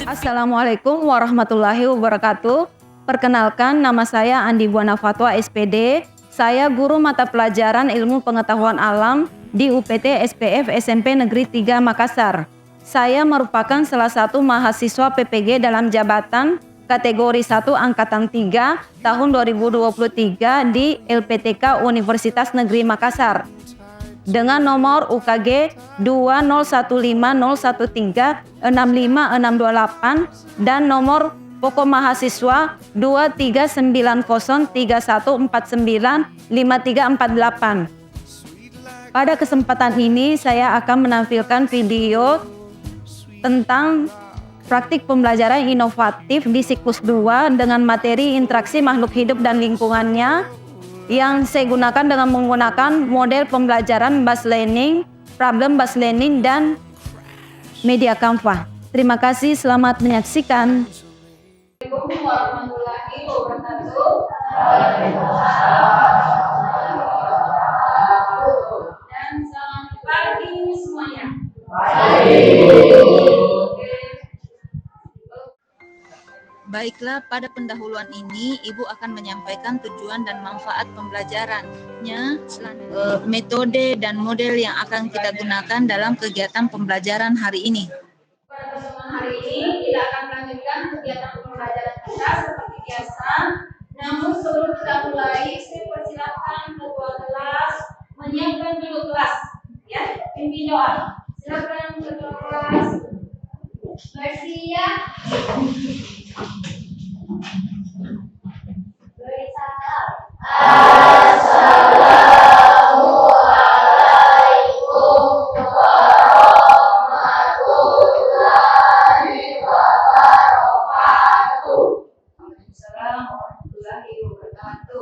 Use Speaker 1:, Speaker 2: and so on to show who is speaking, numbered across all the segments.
Speaker 1: Assalamualaikum warahmatullahi wabarakatuh. Perkenalkan, nama saya Andi Buana Fatwa SPD. Saya guru mata pelajaran Ilmu Pengetahuan Alam di UPT SPF SMP Negeri 3 Makassar. Saya merupakan salah satu mahasiswa PPG dalam jabatan kategori 1 Angkatan 3 tahun 2023 di LPTK Universitas Negeri Makassar dengan nomor UKG 2015013656628 dan nomor pokok mahasiswa 239051395348. Pada kesempatan ini saya akan menampilkan video tentang praktik pembelajaran inovatif di siklus 2 dengan materi interaksi makhluk hidup dan lingkungannya yang saya gunakan dengan menggunakan model pembelajaran Based Learning, Problem Based Learning, dan Media Canva. Terima kasih, selamat menyaksikan.
Speaker 2: Assalamualaikum warahmatullahi wabarakatuh. Dan selamat pagi semuanya.
Speaker 3: Baiklah, pada pendahuluan ini Ibu akan menyampaikan tujuan dan manfaat pembelajarannya, metode dan model yang akan kita gunakan dalam kegiatan pembelajaran hari ini.
Speaker 2: Pada pertemuan hari ini kita akan melanjutkan kegiatan pembelajaran kita seperti biasa. Namun sebelum kita mulai, saya persilakan ketua kelas menyiapkan dulu kelas, ya, pimpin doa. Silakan ketua kelas. Bersiap. Beri salam. Assalamualaikum warahmatullahi wabarakatuh. Assalamualaikum warahmatullahi wabarakatuh.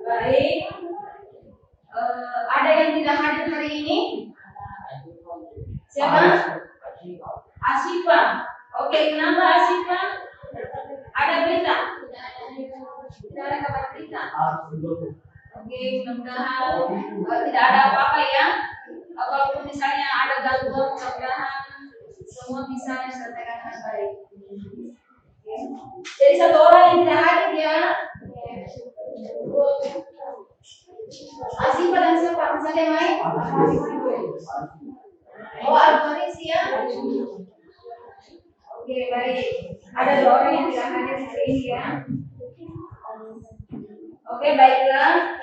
Speaker 2: Baik, ada yang tidak hadir hari ini? Siapa? Asifa. Oke, kenapa Asifa? Ada berita? Tidak ada kabar berita. Oke, mudah-mudahan tidak ada apa-apa ya. Walaupun misalnya ada gangguan, mudah-mudahan semua bisa diselesaikan dengan baik. Oke. Jadi satu orang yang tidak hadir ya. Asifa dan siapa? Masih ada yang lain? Oh, Alfaris ya. Oke, baik. Ada dua orang yang tidak hadir hari ini ya. Oke, baiklah.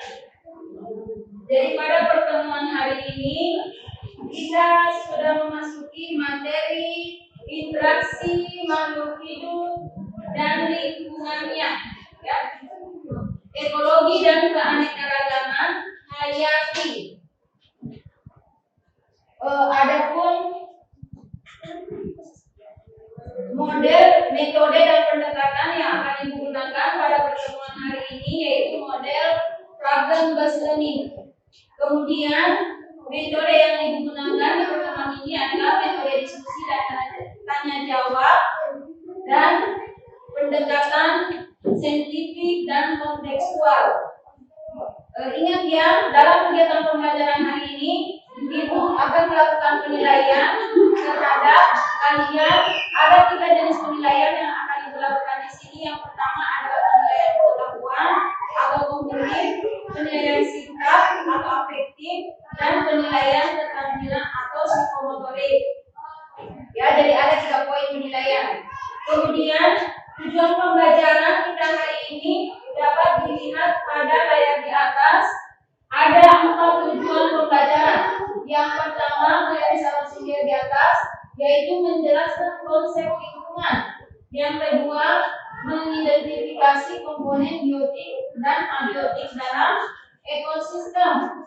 Speaker 2: Jadi pada pertemuan hari ini kita sudah memasuki materi interaksi makhluk hidup dan lingkungannya, ya. Ekologi dan keanekaragaman hayati. Adapun model, metode dan pendekatan yang akan digunakan pada pertemuan hari ini yaitu model Problem Based Learning. Kemudian metode yang digunakan di pertemuan ini adalah metode diskusi dan tanya jawab dan pendekatan saintifik dan kontekstual. Ingat ya, dalam kegiatan pembelajaran hari ini Ibu akan melakukan penilaian terhadap kalian. Ada 3 jenis penilaian yang akan Ibu lakukan di sini. Yang pertama adalah penilaian pengetahuan atau kognitif, penilaian sikap atau afektif, dan penilaian keterampilan atau psikomotorik. Ya, jadi ada 3 poin penilaian. Kemudian tujuan pembelajaran kita hari ini dapat dilihat pada layar di atas. Ada 4 tujuan pembelajaran. Yang pertama, kalian bisa langsung lihat di atas, yaitu menjelaskan konsep lingkungan. Yang kedua, mengidentifikasi komponen biotik dan abiotik dalam ekosistem.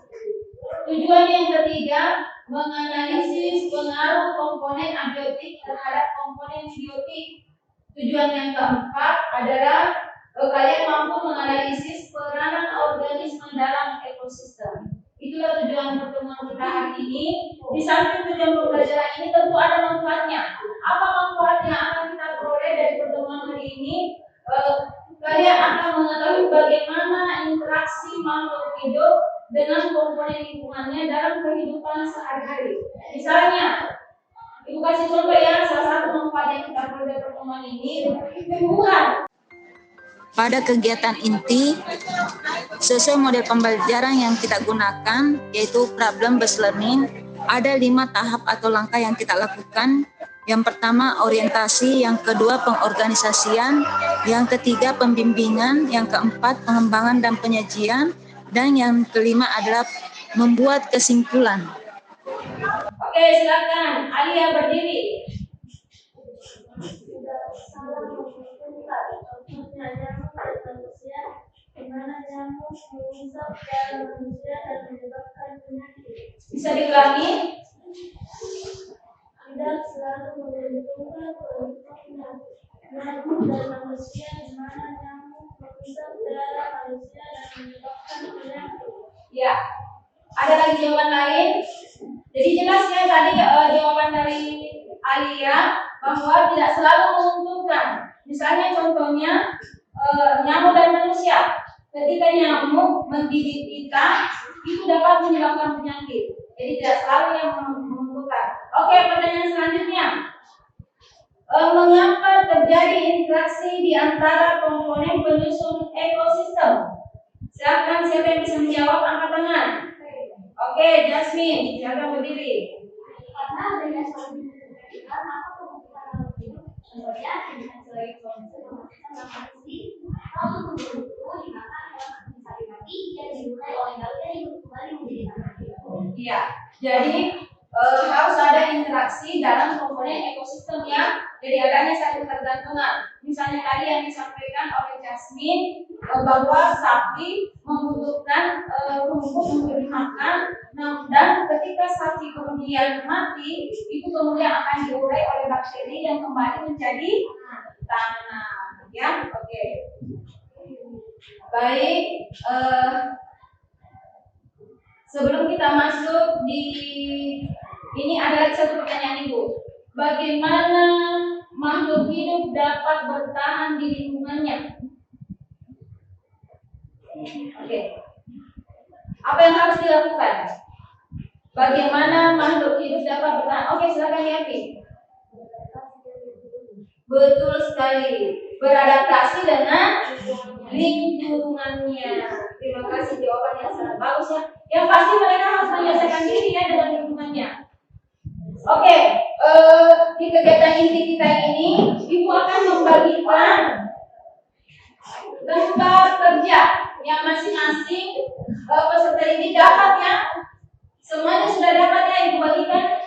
Speaker 2: Tujuan yang ketiga, menganalisis pengaruh komponen abiotik terhadap komponen biotik. Tujuan yang keempat adalah kalian mampu menganalisis peranan organisme dalam ekosistem. Itulah tujuan pertemuan kita hari ini. Di samping tujuan pembelajaran ini tentu ada manfaatnya. Apa manfaat yang akan kita peroleh dari pertemuan hari ini? Kalian akan mengetahui bagaimana interaksi makhluk hidup dengan komponen lingkungannya dalam kehidupan sehari-hari. Misalnya, Ibu kasih contoh ya, salah satu manfaat yang kita peroleh dari pertemuan ini, tumbuhan.
Speaker 3: Pada kegiatan inti, sesuai model pembelajaran yang kita gunakan, yaitu problem based learning, ada 5 tahap atau langkah yang kita lakukan. Yang pertama orientasi, yang kedua pengorganisasian, yang ketiga pembimbingan, yang keempat pengembangan dan penyajian, dan yang kelima adalah membuat kesimpulan.
Speaker 2: Oke, silakan Alia berdiri. Bisa diulangi?
Speaker 4: Tidak selalu menguntungkan untuk nyamuk dan manusia, di mana nyamuk merusak darah manusia dan menyebabkan penyakit.
Speaker 2: Ya. Ada lagi jawaban lain? Jadi jelas ya tadi jawaban dari Alia bahwa tidak selalu menguntungkan. Misalnya contohnya nyamuk dan manusia. Ketika nyamuk menggigit kita, itu dapat menyebabkan penyakit. Jadi tidak selalu yang menguntungkan. Oke, pertanyaan selanjutnya. Mengapa terjadi interaksi di antara komponen penyusun ekosistem? Silakan siapa yang bisa menjawab, angkat tangan. Oke, Jasmine, silakan berdiri.
Speaker 4: Karena adanya saling menentukan maka kebutuhan makhluk hidup contohnya dengan sebagai konsep memastikan manusia kalau membentuk dimakan hewan bisa mati yang dimulai oleh bakteri kembali menjadi makhluk hidup.
Speaker 2: Iya, jadi harus ada interaksi dalam komponen ekosistem ya. Jadi adanya saling ketergantungan. Misalnya tadi yang disampaikan oleh Jasmine bahwa sapi membutuhkan rumput untuk dimakan, dan ketika sapi kemudian mati, itu kemudian akan diurai oleh bakteri yang kembali menjadi tanah. Ya, oke. Baik. Sebelum kita masuk di ini, ada lagi satu pertanyaan Ibu. Bagaimana makhluk hidup dapat bertahan di lingkungannya? Oke. Apa yang harus dilakukan? Bagaimana makhluk hidup dapat bertahan? Oke, silakan Yapi. Betul sekali. Beradaptasi dengan lingkungannya. Terima kasih, jawaban yang sangat bagus ya. Yang pasti mereka harus menyelesaikan diri ya dengan lingkungannya. Oke, di kegiatan inti kita ini, Ibu akan membagikan lembar kerja yang masing-masing peserta ini dapat ya. Semuanya sudah dapat ya Ibu bagikan?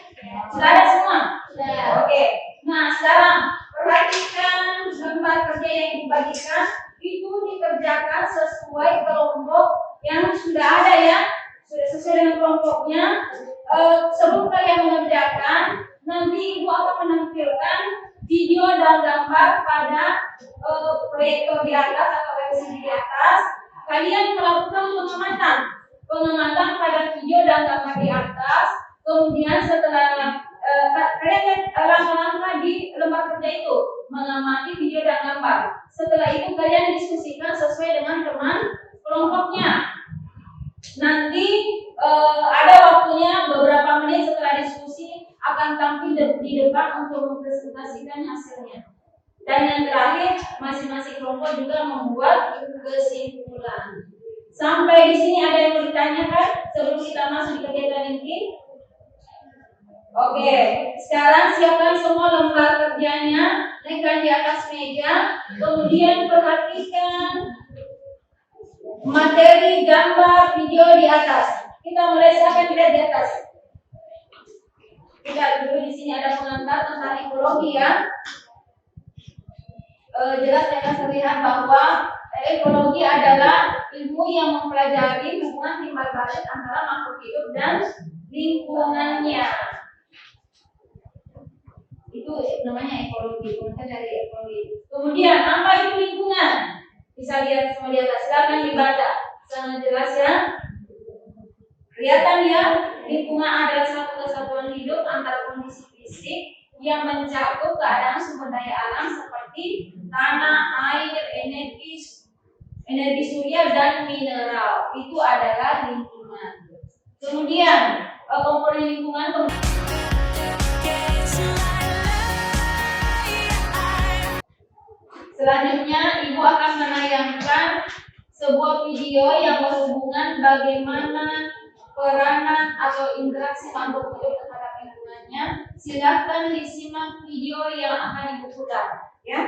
Speaker 2: Sudah ada semua? Sudah. Oke. Nah, sekarang perhatikan lembar kerja yang Ibu bagikan itu dikerjakan sesuai kelompok yang sudah ada ya. Sudah sesuai dengan kelompoknya. Sebelum kalian mengerjakan, nanti Ibu akan menampilkan video dan gambar pada proyektor di atas atau LCD di atas. Kalian melakukan pengamatan pada video dan gambar di atas. Kemudian setelah kalian langkah-langkah di lembar kerja itu mengamati video dan gambar. Setelah itu kalian diskusikan sesuai dengan teman kelompoknya. Nanti ada waktunya beberapa menit setelah diskusi akan tampil di depan untuk mempresentasikan hasilnya. Dan yang terakhir, masing-masing kelompok juga membuat kesimpulan. Sampai di sini ada yang mau ditanyakan sebelum kita masuk di kegiatan ini? Oke, sekarang siapkan semua lembar kerjanya, letakkan di atas meja, kemudian perhatikan materi gambar video di atas. Kita mulai, silakan lihat di atas. Kita dulu di sini ada pengantar tentang ekologi ya. Jelas saya terlihat bahwa ekologi adalah ilmu yang mempelajari hubungan timbal balik antara makhluk hidup dan lingkungannya. Itu namanya ekologi, pengertian dari ekologi. Kemudian apa itu lingkungan? Bisa lihat semua di atas. Silakan dibaca. Sangat jelas ya. Kelihatan ya, lingkungan adalah satu kesatuan hidup antara kondisi fisik yang mencakup keadaan sumber daya alam seperti tanah, air, energi surya dan mineral. Itu adalah lingkungan. Kemudian komponen lingkungan. Selanjutnya, Ibu akan menayangkan sebuah video yang berhubungan bagaimana peranan atau interaksi makhluk hidup terhadap lingkungannya. Silakan disimak video yang akan Ibu putar, ya.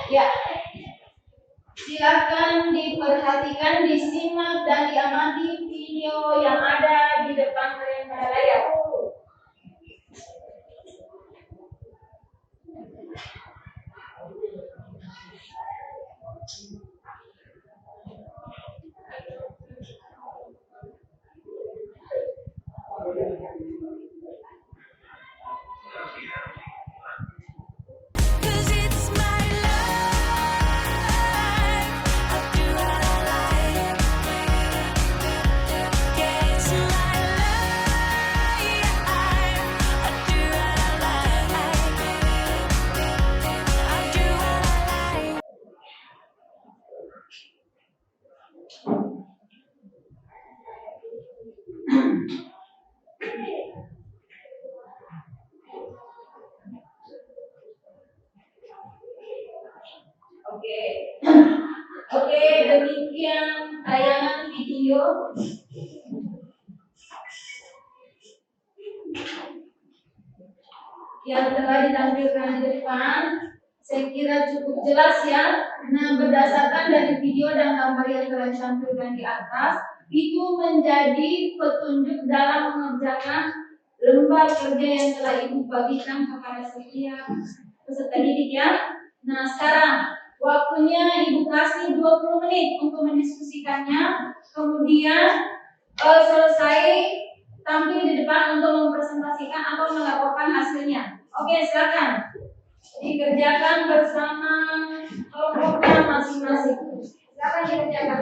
Speaker 2: Ya, silakan diperhatikan, disimak dan diamati video yang ada di depan kalian pada layar. Oke, demikian tayangan video yang telah ditampilkan di depan. Saya kira cukup jelas ya. Nah, berdasarkan dari video dan gambar yang telah ditampilkan di atas, itu menjadi petunjuk dalam mengerjakan lembar kerja yang telah Ibu bagikan kepada setiap peserta didik ya. Nah, sekarang waktunya Ibu kasih 20 menit untuk mendiskusikannya. Kemudian selesai tampil di depan untuk mempresentasikan atau melaporkan hasilnya. Oke, silakan dikerjakan bersama kelompoknya masing-masing. Silakan dikerjakan.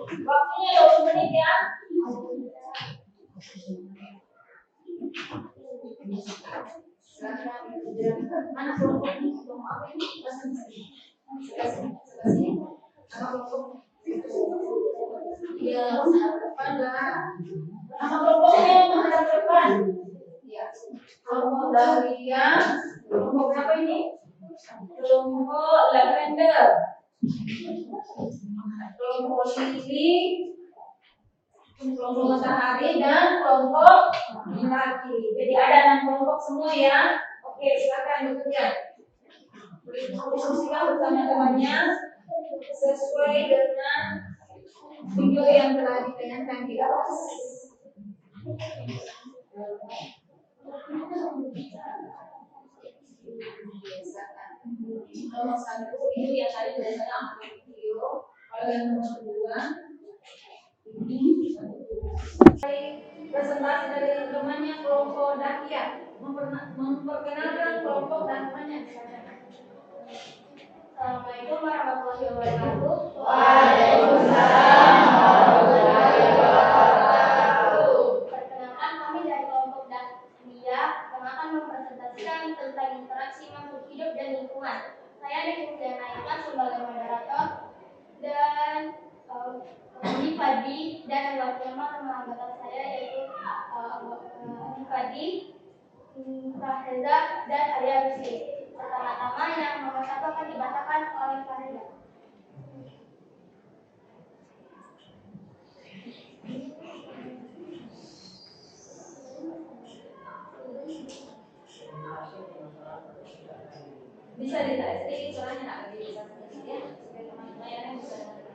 Speaker 2: Waktunya 20 menit ya. Mana kelompok ini? Kelompok apa ini? Ya, menghadap depan lah. Nama kelompoknya menghadap depan. Ya, kelompok dahlia. Kelompok berapa ini? Kelompok lavender. Kelompok lili. Kelompok matahari dan kelompok laki. Jadi ada 6 kelompok semua ya. Oke, silakan bekerja. Diskusikan bersama temannya sesuai dengan video yang telah ditayangkan di atas. Nomor 1 video yang tadi saya ambil video. Kalau yang nomor 2 ini presentasi dari temannya kelompok Dakia, memperkenalkan kelompok dan temannya.
Speaker 4: Assalamualaikum warahmatullahi wabarakatuh.
Speaker 2: Waalaikumsalam warahmatullahi wabarakatuh.
Speaker 4: Perkenalkan, kami dari kelompok Dahlia yang akan mempresentasikan tentang interaksi makhluk hidup dan lingkungan. Saya Devina Naifah sebagai moderator dan Andi Fadi dan nama anggota saya yaitu Andi Fadi, Raheza dan Arya Rusli. Pertama-tama yang nomor 1 akan dibacakan oleh Farida.
Speaker 2: Bisa ditarik sedikit soalnya nggak lagi bisa sedikit ya, supaya teman-teman yang bisa dengar.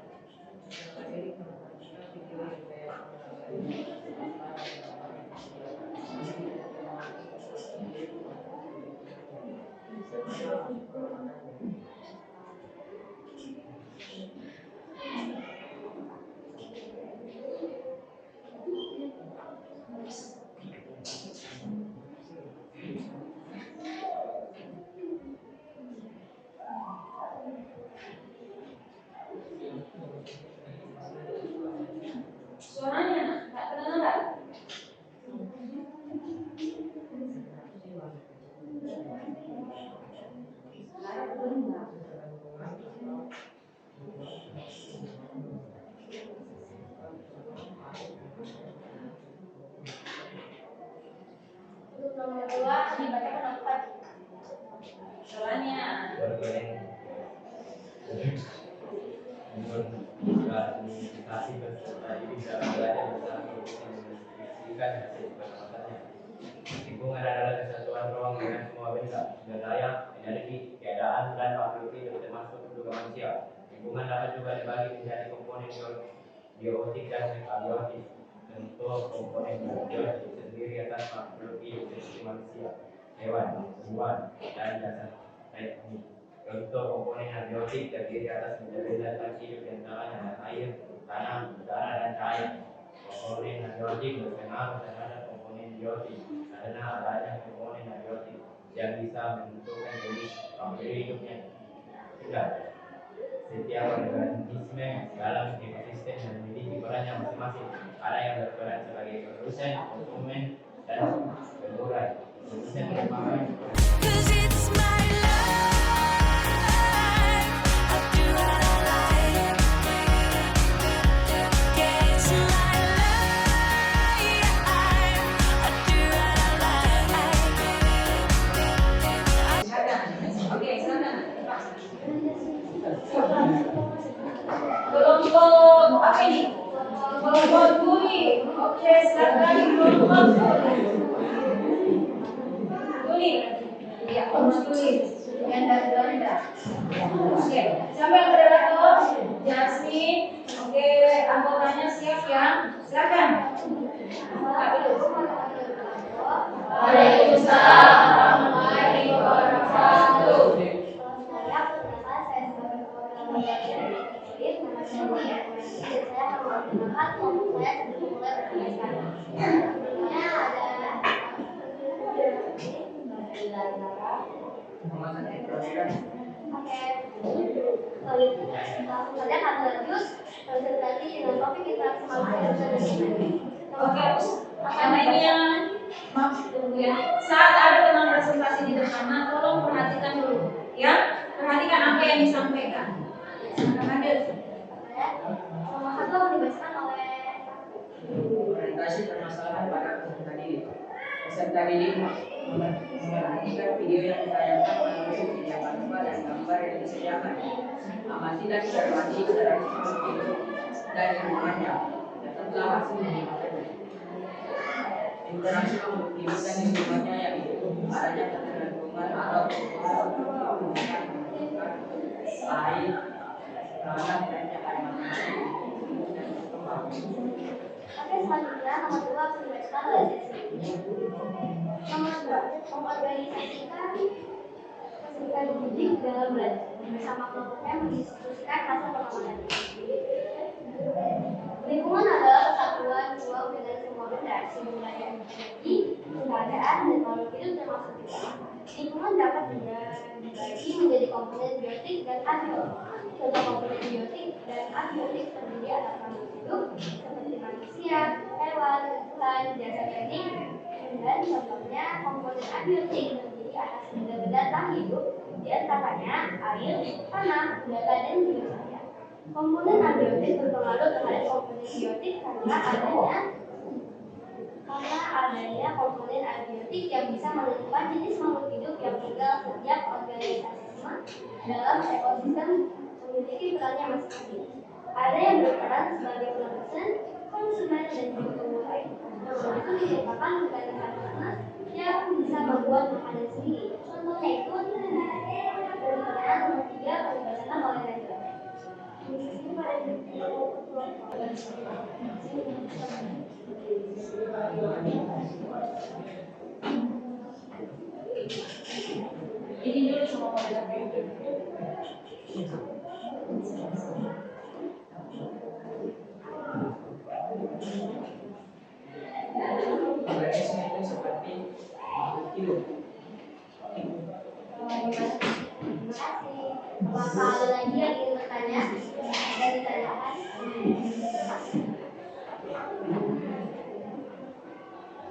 Speaker 4: dibacakan Al-Quran.
Speaker 2: Soalnya
Speaker 5: komunikasi beserta ini bisa belajar bersama mendistribusikan hasil perbuatannya. Lingkungan adalah kesatuan ruang dengan semua benda, daya, energi, keadaan, dan makhluk hidup termasuk juga manusia. Lingkungan dapat juga dibagi menjadi komponen biotik dan abiotik. Contoh komponen biotik terdiri atas makhluk hidup seperti manusia, hewan, tumbuhan, dan dasar teknik. Contoh komponen abiotik terdiri atas benda zat hidup yang antaranya air, tanah, udara, dan cahaya. Komponen abiotik berpengaruh terhadap komponen biotik karena adanya komponen abiotik yang bisa menentukan jenis bakteri hidupnya. Sudah, setiap organisme dalam ekosistem memiliki perannya masing-masing. Ada yang berperan sebagai produsen, konsumen, dan pengurus. Produsen merupakan
Speaker 2: oke, silakan. Kelompok apa ini? Kelompok tuli. Oke, silakan kelompok tuli. Ya, kelompok tuli. Yang dari Belanda. Oke, siapa yang moderator? Jasmine. Oke, anggotanya siap ya? Silakan. Buka dulu. Waalaikumsalam warahmatullahi wabarakatuh. Oke, karena ini yang maaf tunggu ya. Saat ada teman presentasi di depan, tolong perhatikan dulu, ya. Perhatikan apa yang disampaikan. Silakan hadir.
Speaker 6: Orientasi permasalahan pada peserta didik. Peserta didik memperhatikan video yang ditayangkan melalui media tanpa dan gambar yang disediakan. Amati dan cermati karakteristik hidup dan lingkungannya. Tetaplah hasil pengamatan. Interaksi makhluk hidup dan lingkungannya yaitu adanya ketergantungan atau hubungan air, tanah, dan cahaya matahari.
Speaker 4: Oke, selanjutnya nomor 2 harus dibacakan oleh sesi. Nomor 2, mengorganisasikan peserta didik dalam belajar bersama kelompoknya mendiskusikan hasil pengamatan. Lingkungan adalah kesatuan ruang dengan semua benda, sehingga yang energi, keadaan, dan makhluk hidup termasuk kita. Lingkungan dapat dibagi menjadi komponen biotik dan abiotik. Contoh komponen biotik dan abiotik terdiri atas makhluk hidup seperti manusia, hewan, tumbuhan, jasa teknik, dan contohnya komponen abiotik terdiri atas benda-benda tak hidup, di antaranya air, tanah, udara, dan juga cahaya. Komponen abiotik berpengaruh terhadap komponen biotik karena adanya komponen abiotik yang bisa menentukan jenis makhluk hidup yang tinggal. Setiap organisme dalam ekosistem memiliki perannya masing-masing. Ada yang berperan sebagai produsen, konsumen, dan juga pengulai. Nah, itu merupakan mekanisme yang bisa membuat makanan sendiri. Contohnya itu dan pertanyaan nomor 3 dibacakan oleh Najwa.
Speaker 2: Ini dulu semua moderator.
Speaker 6: Organisme itu seperti makhluk hidup.
Speaker 4: Terima kasih. Apakah ada lagi yang ingin bertanya dan ditanyakan?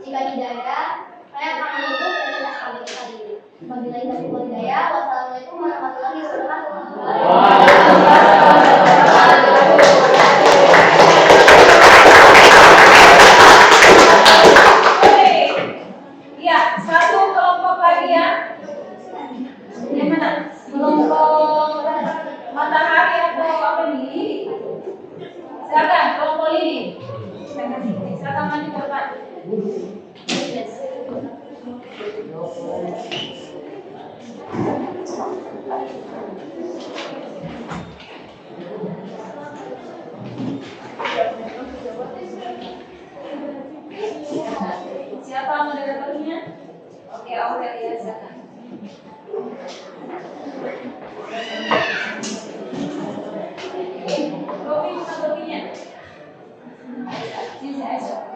Speaker 4: Jika tidak ada, saya akan menutup presentasi kami kali ini. Wabillahi taufiq wal hidayah. Wassalamualaikum warahmatullahi wabarakatuh.
Speaker 2: Ya, satu kelompok Siapa moderatornya? Oke, Aurelia silakan. Kopi bukan kopinya. Ini saya.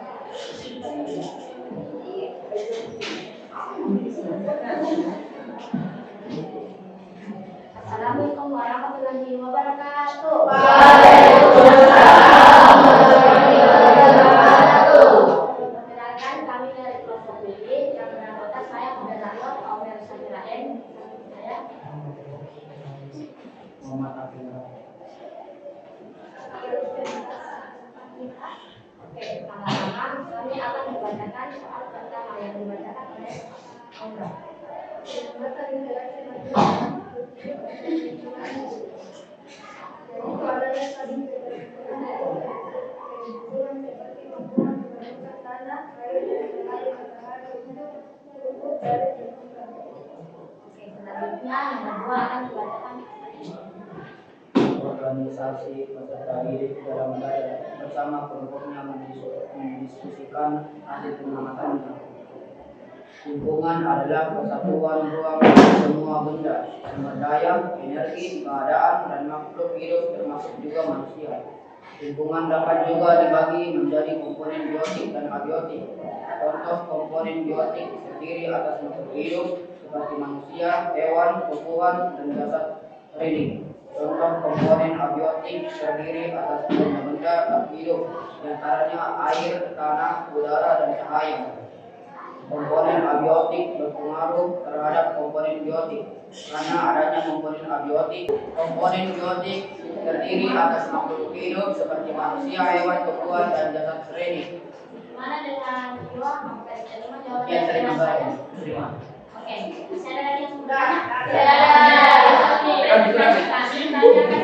Speaker 4: Assalamualaikum warahmatullahi wabarakatuh. Perkenalkan, kami dari kelompok BB yang beranggota saya moderator Aurelia Sabiraen. Saya Oke, pertama-tama kami akan membacakan soal pertama yang dibacakan oleh Aura. Oke, selanjutnya yang kedua akan dibacakan
Speaker 7: organisasi peserta didik dalam daerah bersama kelompoknya mendiskusikan hasil pengamatannya. Lingkungan adalah kesatuan ruang semua benda, sumber daya, energi, keadaan, dan makhluk hidup termasuk juga manusia. Lingkungan dapat juga dibagi menjadi komponen biotik dan abiotik. Contoh komponen biotik terdiri atas makhluk hidup seperti manusia, hewan, tumbuhan, dan jasad rening. Contoh komponen abiotik terdiri atas benda-benda tak hidup, diantaranya air, tanah, udara, dan cahaya. Komponen abiotik berpengaruh terhadap komponen biotik. Karena adanya komponen abiotik, komponen biotik terdiri atas makhluk hidup seperti manusia, hewan, tumbuhan, dan jasad rening.
Speaker 4: Gimana dengan dua? Apakah diterima jawaban
Speaker 7: Ya, terima
Speaker 4: saya?
Speaker 7: terima.
Speaker 4: Oke, masih ada lagi yang sudah? Tidak ada. Kami tanyakan selanjutnya.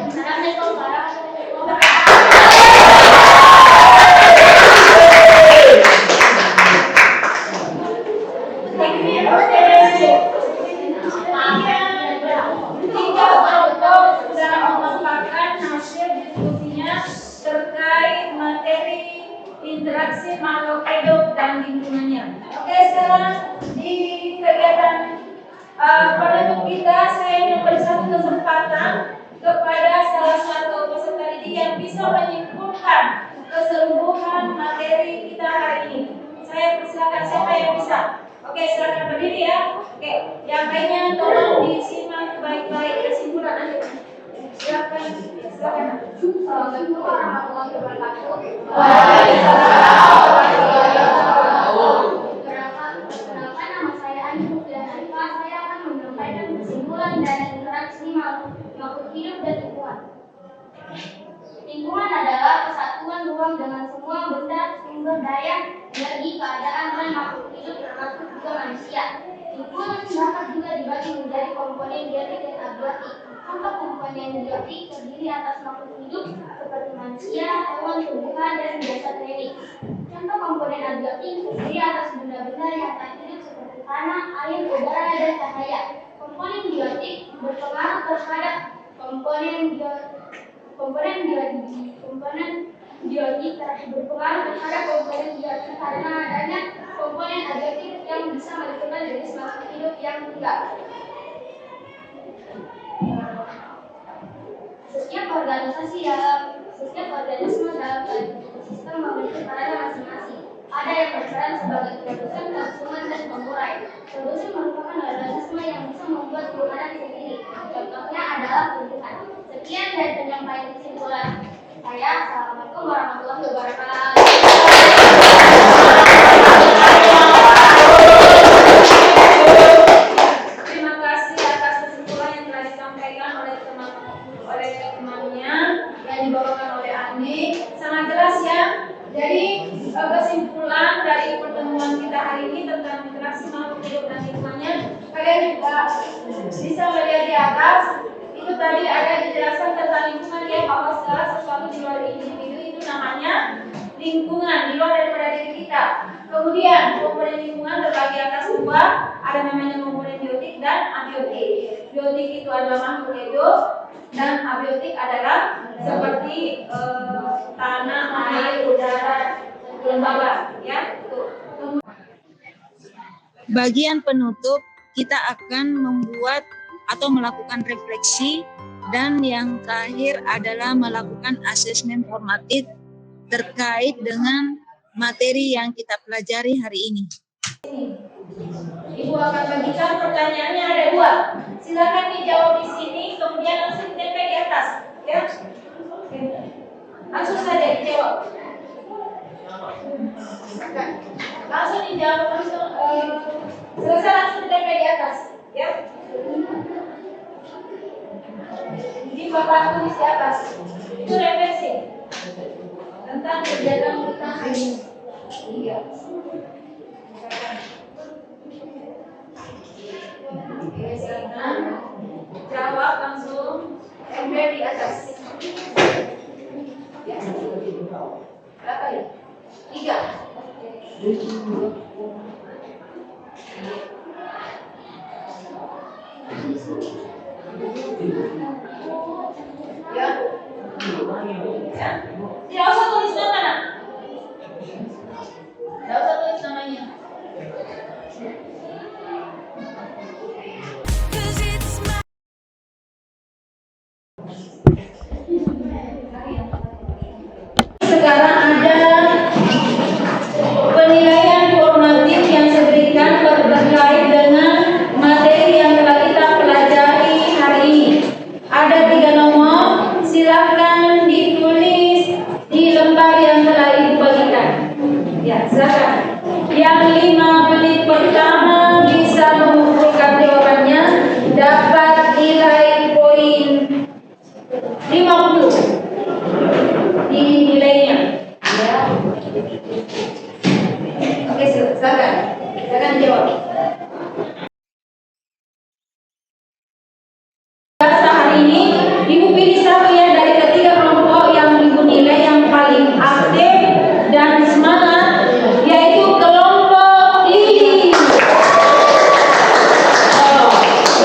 Speaker 4: Assalamualaikum warahmatullahi wabarakatuh.
Speaker 2: Tiga kelompok sudah memaparkan hasil diskusinya terkait materi interaksi makhluk hidup dan lingkungannya. Oke, sekarang di kegiatan penutup kita, saya ingin memberi satu kesempatan kepada salah satu peserta didik yang bisa menyimpulkan keseluruhan materi kita hari ini. Saya persilakan, siapa yang bisa? Oke, silakan berdiri ya. Oke, yang lainnya tolong disimak baik-baik kesimpulan Anda. Silakan, silakan.
Speaker 4: Assalamualaikum warahmatullahi wabarakatuh. Perkenalkan, nama saya Andi Muflian Arifa. Saya akan menyampaikan kesimpulan dari interaksi makhluk hidup dan lingkungan. Lingkungan adalah kesatuan ruang dengan semua benda, sumber daya, energi, keadaan, dan makhluk hidup termasuk juga manusia. Lingkungan dapat juga dibagi menjadi komponen biotik dan abiotik. Contoh komponen biotik terdiri atas makhluk hidup seperti manusia, hewan, tumbuhan, dan jasad rening. Contoh komponen abiotik terdiri atas benda-benda yang tak hidup seperti tanah, air, udara, dan cahaya. Komponen biotik berpengaruh terhadap komponen biotik berpengaruh terhadap komponen biotik karena adanya komponen abiotik yang bisa menentukan jenis makhluk hidup yang enggak. Setiap organisme dalam ekosistem memiliki perannya masing-masing. Ada yang berperan sebagai produsen, konsumen, dan pengurai. Produsen merupakan organisme yang bisa membuat perubahan sendiri. Contohnya adalah tumbuhan. Sekian dari penyampaian kesimpulan saya. Assalamualaikum warahmatullahi wabarakatuh.
Speaker 2: Terima kasih atas kesimpulan yang telah disampaikan oleh temannya yang dibawakan oleh Andi. Sangat jelas ya. Jadi kesimpulan dari pertemuan kita hari ini tentang interaksi makhluk hidup dan lingkungannya, kalian juga bisa melihat di atas. Itu tadi ada dijelaskan tentang lingkungan ya, bahwa segala sesuatu di luar individu itu namanya lingkungan di luar daripada diri kita. Kemudian komponen lingkungan terbagi atas dua, ada namanya komponen biotik dan abiotik. Biotik itu adalah makhluk hidup dan abiotik adalah seperti tanah, air, udara, kelembaban, ya.
Speaker 3: Bagian penutup kita akan membuat atau melakukan refleksi, dan yang terakhir adalah melakukan asesmen formatif terkait dengan materi yang kita pelajari hari ini.
Speaker 2: Ibu akan bagikan pertanyaannya ada dua. Silakan dijawab di sini, kemudian langsung ditempel di atas, ya. Oke. Langsung saja dijawab. Langsung dijawab, langsung selesai langsung ditempel di atas, ya. Jadi Bapak tulis di atas. Itu refleksi tentang kegiatan kita hari ini. Iya. Oke, silakan jawab langsung tempel di atas. Ya. Berapa ya? 3. Ya. Ya. Tidak usah tulis nama, nak. Tidak usah tulis namanya. Sekarang ada penilaian formatif yang saya berikan terkait dengan materi yang telah kita pelajari hari ini. Ada 3 nomor, silakan ditulis di lembar yang telah Ibu bagikan. Ya, silakan. Yang 5 menit pertama bisa mengumpulkan jawabannya, dapat nilai poin 50 di nilainya. Ya. Oke, silakan. Silakan jawab. Hari ini Ibu pilih satu ya dari ketiga kelompok yang Ibu nilai yang paling aktif dan semangat, yaitu kelompok I.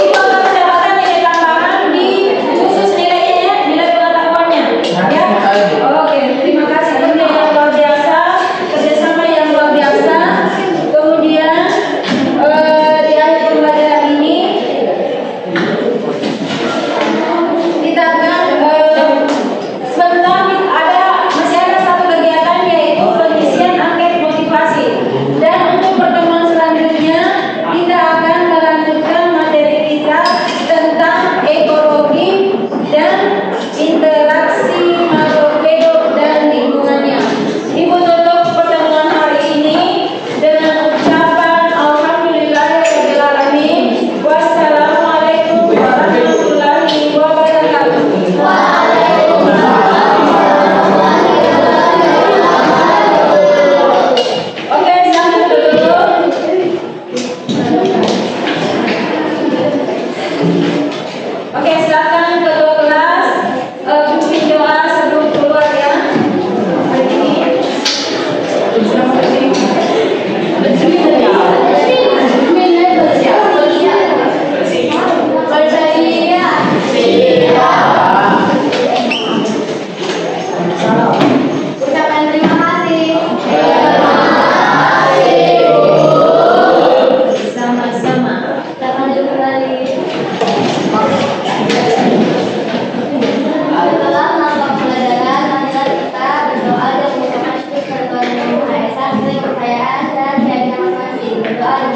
Speaker 2: Itu akan mendapatkan nilai tambahan di khusus nilainya ya, nilai pengetahuannya. Ya. Oke, terima kasih. Ini yang luar biasa, kerjasama yang luar biasa. Kemudian di akhir pembelajaran ini kita akan sebentar masih ada satu kegiatan, yaitu pengisian angket motivasi. Dan untuk pertemuan selanjutnya kita akan melanjutkan materi kita tentang ekologi dan interaksi makhluk hidup dan lingkungannya. Ibu tutup pertemuan hari ini dengan ucapan alhamdulillahirabbil alamin. Wassalamualaikum warahmatullahi wabarakatuh. Oke, silakan tutup. Oke, silakan ketua kelas pimpin doa sebelum keluar ya. Hari ini.
Speaker 4: Ucapan terima kasih.
Speaker 2: Sama-sama.
Speaker 4: Kita lanjut kembali. Setelah melakukan pelajaran, marilah kita berdoa dan mengucapkan syukur kepada Tuhan Yang Maha Esa atas kepercayaan dan keyakinan masing-masing. Berdoa dan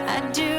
Speaker 8: I do